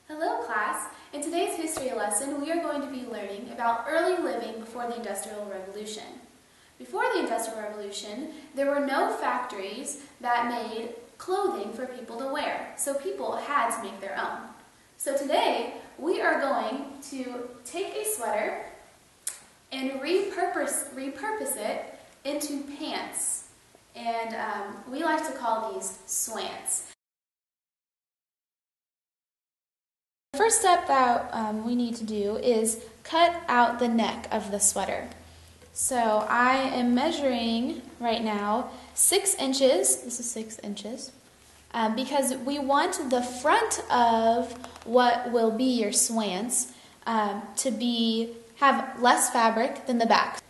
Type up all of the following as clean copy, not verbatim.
Hello class! In today's history lesson we are going to be learning about early living before the Industrial Revolution. Before the Industrial Revolution there were no factories that made clothing for people to wear, so people had to make their own. So today we are going to take a sweater and repurpose it into pants, and we like to call these swants. The first step that we need to do is cut out the neck of the sweater. So I am measuring right now 6 inches, this is 6 inches, because we want the front of what will be your swants to have less fabric than the back.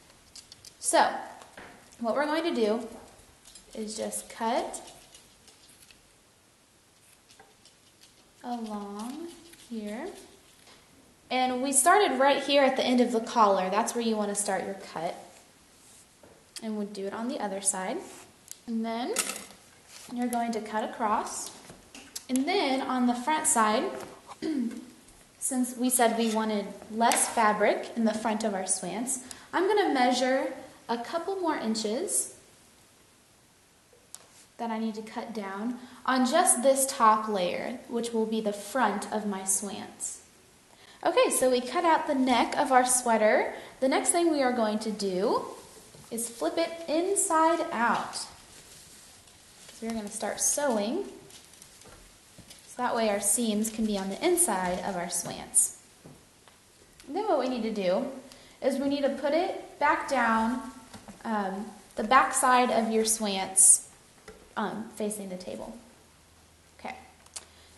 So what we're going to do is just cut along here. And we started right here at the end of the collar. That's where you want to start your cut. And we'll do it on the other side. And then you're going to cut across. And then on the front side, since we said we wanted less fabric in the front of our swants, I'm going to measure a couple more inches that I need to cut down on just this top layer, which will be the front of my swants. Okay, so we cut out the neck of our sweater. The next thing we are going to do is flip it inside out. So we're going to start sewing, so that way our seams can be on the inside of our swants. And then what we need to do is we need to put it back down, the back side of your swants facing the table. Okay,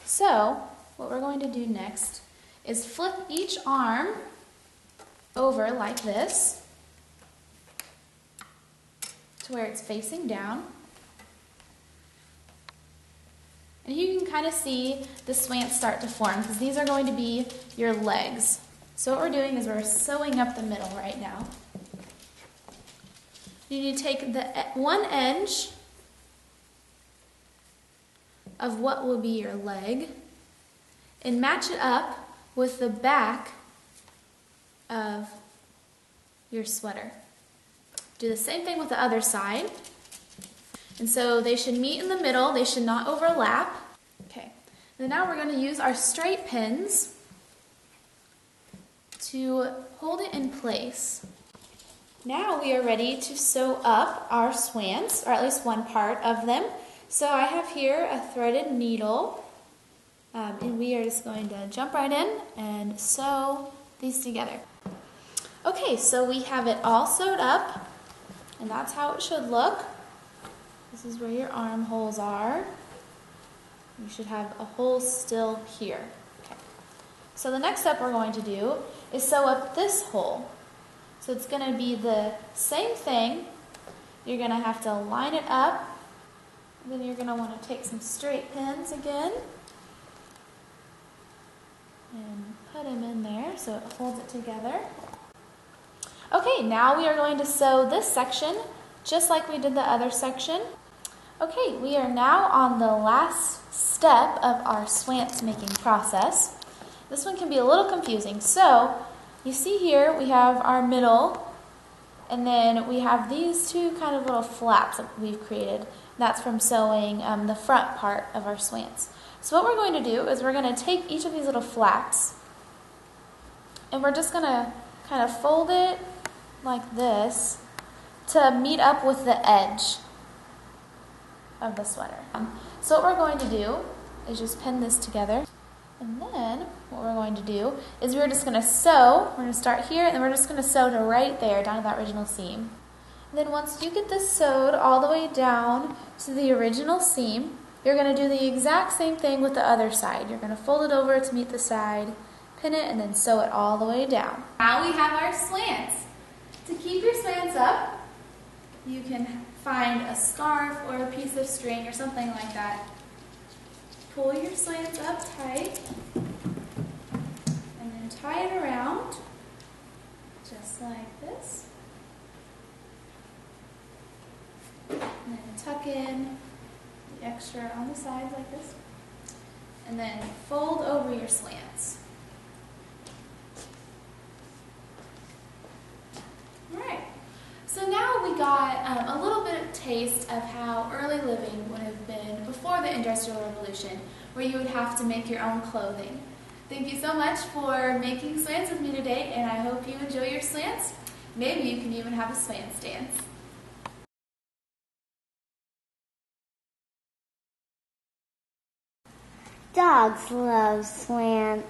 so what we're going to do next is flip each arm over like this to where it's facing down. And you can kind of see the swants start to form because these are going to be your legs. So what we're doing is we're sewing up the middle right now. You need to take the one edge of what will be your leg and match it up with the back of your sweater. Do the same thing with the other side. And so they should meet in the middle, they should not overlap. Okay, and now we're going to use our straight pins to hold it in place. Now we are ready to sew up our swants, or at least one part of them. So I have here a threaded needle, and we are just going to jump right in and sew these together. Okay, so we have it all sewed up, and that's how it should look. This is where your armholes are. You should have a hole still here. Okay. So the next step we're going to do is sew up this hole. So it's going to be the same thing. You're going to have to line it up. Then you're going to want to take some straight pins again and put them in there so it holds it together. Okay, now we are going to sew this section just like we did the other section. Okay, we are now on the last step of our swants making process. This one can be a little confusing. So you see here we have our middle, and then we have these two kind of little flaps that we've created. That's from sewing the front part of our swants. So what we're going to do is we're going to take each of these little flaps and we're just going to kind of fold it like this to meet up with the edge of the sweater. So what we're going to do is just pin this together, and then what we're going to do is we're just going to sew. We're going to start here and then we're just going to sew to right there down to that original seam. Then once you get this sewed all the way down to the original seam, you're going to do the exact same thing with the other side. You're going to fold it over to meet the side, pin it, and then sew it all the way down. Now we have our swants. To keep your swants up, you can find a scarf or a piece of string or something like that. Pull your swants up tight, and then tie it around, just like this. And then tuck in the extra on the sides like this. and then fold over your slants. Alright, so now we got a little bit of taste of how early living would have been before the Industrial Revolution, where you would have to make your own clothing. Thank you so much for making slants with me today, and I hope you enjoy your slants. Maybe you can even have a slants dance. Dogs love swants.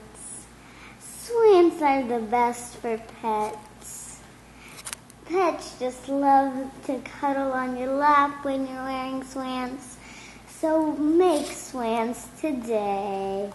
Swants are the best for pets. Pets just love to cuddle on your lap when you're wearing swants. So make swants today.